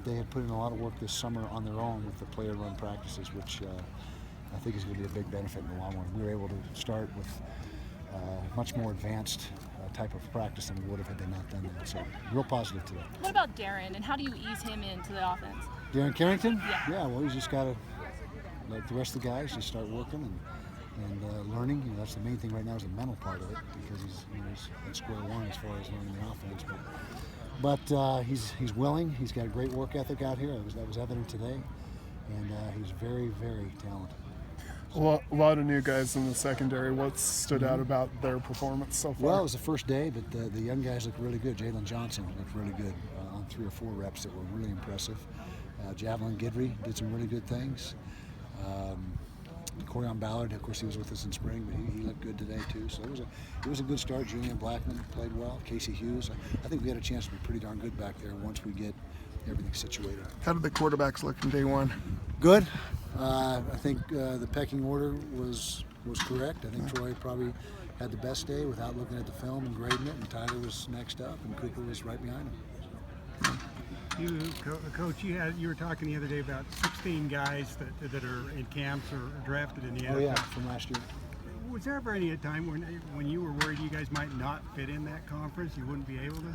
that they had put in a lot of work this summer on their own with the player-run practices, which I think is going to be a big benefit in the long run. We were able to start with much more advanced type of practice than we would have had they not done that. So real positive today. What about Darren, and how do you ease him into the offense? Darren Carrington? Yeah. Well, he's just got to, like the rest of the guys, just start working and learning. That's the main thing right now is the mental part of it, because he's at square one as far as learning the offense. But he's willing. He's got a great work ethic out here. That was evident today, and he's very, very talented. A lot of new guys in the secondary. What stood out about their performance so far? Well, it was the first day, but the young guys looked really good. Jalen Johnson looked really good on 3 or 4 reps that were really impressive. Javelin Guidry did some really good things. Corian Ballard, of course, he was with us in spring, but he looked good today too. So it was a good start. Julian Blackman played well. Casey Hughes. I think we had a chance to be pretty darn good back there once we get everything situated. How did the quarterbacks look in day one? Good. I think the pecking order was correct. I think Troy probably had the best day without looking at the film and grading it, and Tyler was next up, and Cooper was right behind him. Coach, you were talking the other day about 16 guys that are in camps or drafted in the NFL. Oh yeah, from last year. Was there ever any time when you were worried you guys might not fit in that conference? You wouldn't be able to?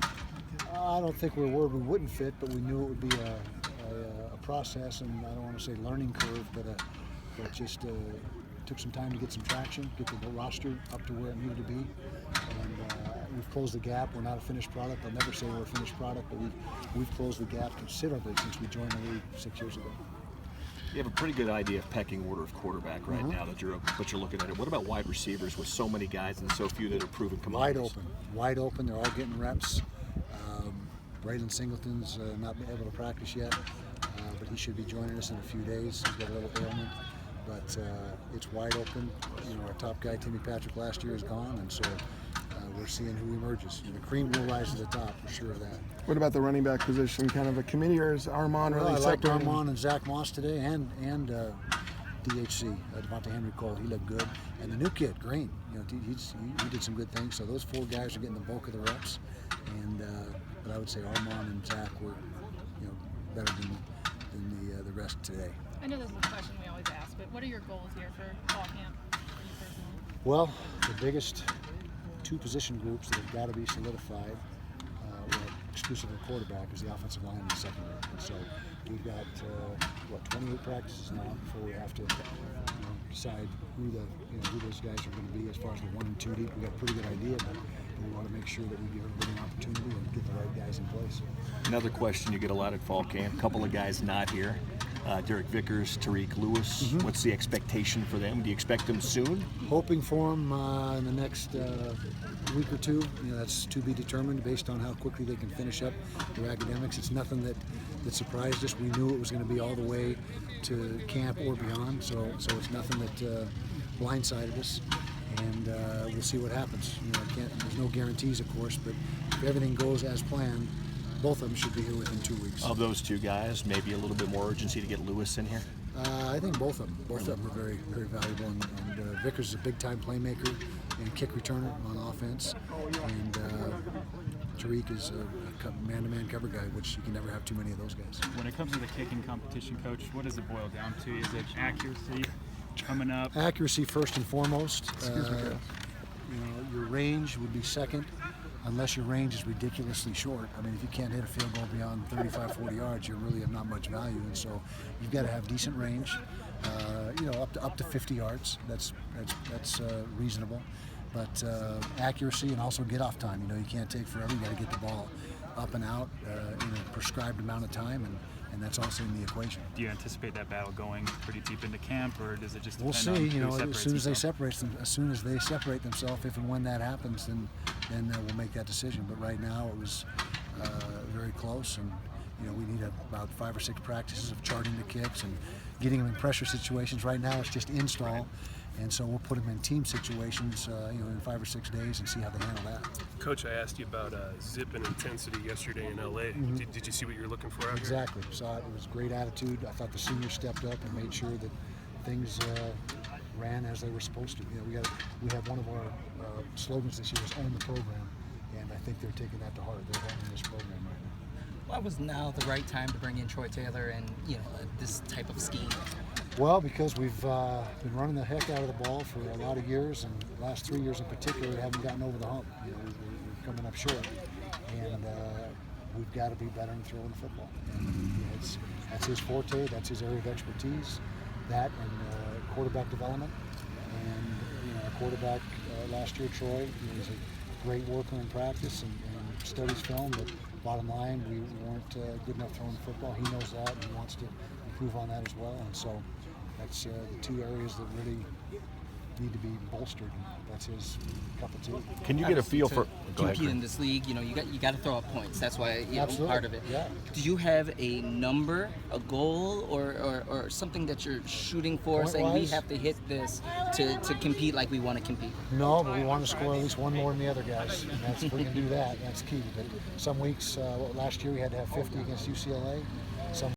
I don't think we were worried we wouldn't fit, but we knew it would be a process, and I don't want to say learning curve, but just took some time to get some traction, get the roster up to where it needed to be, and we've closed the gap. We're not a finished product. I'll never say we're a finished product, but we've closed the gap considerably since we joined the league 6 years ago. You have a pretty good idea of pecking order of quarterback right now that you're looking at it. What about wide receivers with so many guys and so few that are proven commodities? Wide open. They're all getting reps. Braylon Singleton's not been able to practice yet, but he should be joining us in a few days. He's got a little ailment, but it's wide open. Our top guy, Timmy Patrick, last year is gone, and so we're seeing who emerges. The cream will rise to the top, for sure of that. What about the running back position? Kind of a committee, or is Armand really separated? I liked Armand and Zach Moss today, and DHC, Devontae Henry Cole. He looked good, and the new kid, Green. He did some good things. So those 4 guys are getting the bulk of the reps, and but I would say Armand and Zach were better than the rest today. I know this is a question we always ask, but what are your goals here for fall camp for you personally? Well, the biggest 2 position groups that have got to be solidified, exclusive of quarterback, is the offensive line and the secondary. And so we've got 28 practices now before we have to decide who those guys are going to be as far as the 1 and 2 deep. We've got a pretty good idea, but we want to make sure that we give everybody an opportunity and get the right guys in place. Another question you get a lot at fall camp, a couple of guys not here. Derek Vickers, Tariq Lewis. What's the expectation for them? Do you expect them soon? Hoping for them in the next week or 2. That's to be determined based on how quickly they can finish up their academics. It's nothing that surprised us. We knew it was going to be all the way to camp or beyond, so it's nothing that blindsided us. And we'll see what happens. There's no guarantees, of course, but if everything goes as planned, both of them should be here within 2 weeks. Of those 2 guys, maybe a little bit more urgency to get Lewis in here? I think both of them. Both of them are very, very valuable. And Vickers is a big-time playmaker and kick returner on offense. And Tariq is a man-to-man cover guy, which you can never have too many of those guys. When it comes to the kicking competition, Coach, what does it boil down to? Is it accuracy coming up? Accuracy first and foremost. Excuse me, guys. Your range would be second, unless your range is ridiculously short. I mean, if you can't hit a field goal beyond 35, 40 yards, you really have not much value. And so you've got to have decent range, up to 50 yards. That's reasonable. But accuracy and also get off time. You can't take forever. You got to get the ball up and out in a prescribed amount of time, and that's also in the equation. Do you anticipate that battle going pretty deep into camp, or does it just depend We'll see. on who As soon as they separate themselves, if and when that happens, then we'll make that decision. But right now, it was very close, and we need about 5 or 6 practices of charting the kicks and getting them in pressure situations. Right now, it's just install. And so we'll put them in team situations, in 5 or 6 days and see how they handle that. Coach, I asked you about zip and intensity yesterday in LA. Did you see what you're looking for out Exactly. Saw it. It was great attitude. I thought the seniors stepped up and made sure that things ran as they were supposed to. We have one of our slogans this year is own the program, and I think they're taking that to heart. They're owning this program right now. Why was now the right time to bring in Troy Taylor and this type of scheme? Well, because we've been running the heck out of the ball for a lot of years, and the last 3 years in particular, we haven't gotten over the hump. We're coming up short, and we've got to be better in throwing the football. And, that's his forte. That's his area of expertise. That and quarterback development. And our quarterback last year, Troy, was a great worker in practice and studies film. But bottom line, we weren't good enough throwing the football. He knows that, and he wants to improve on that as well. And so that's the two areas that really need to be bolstered. That's his cup of tea. Can you get a feel for? Go ahead, compete Greg. in this league? You got to throw up points. That's why Absolutely. part of it. Yeah. Do you have a number, a goal, or something that you're shooting for, saying we Point-wise? have to hit this to compete like we want to compete? No, but we want to score at least one more than the other guys. And that's, if we can do that, that's key. But some weeks, last year we had to have 50 against UCLA. Some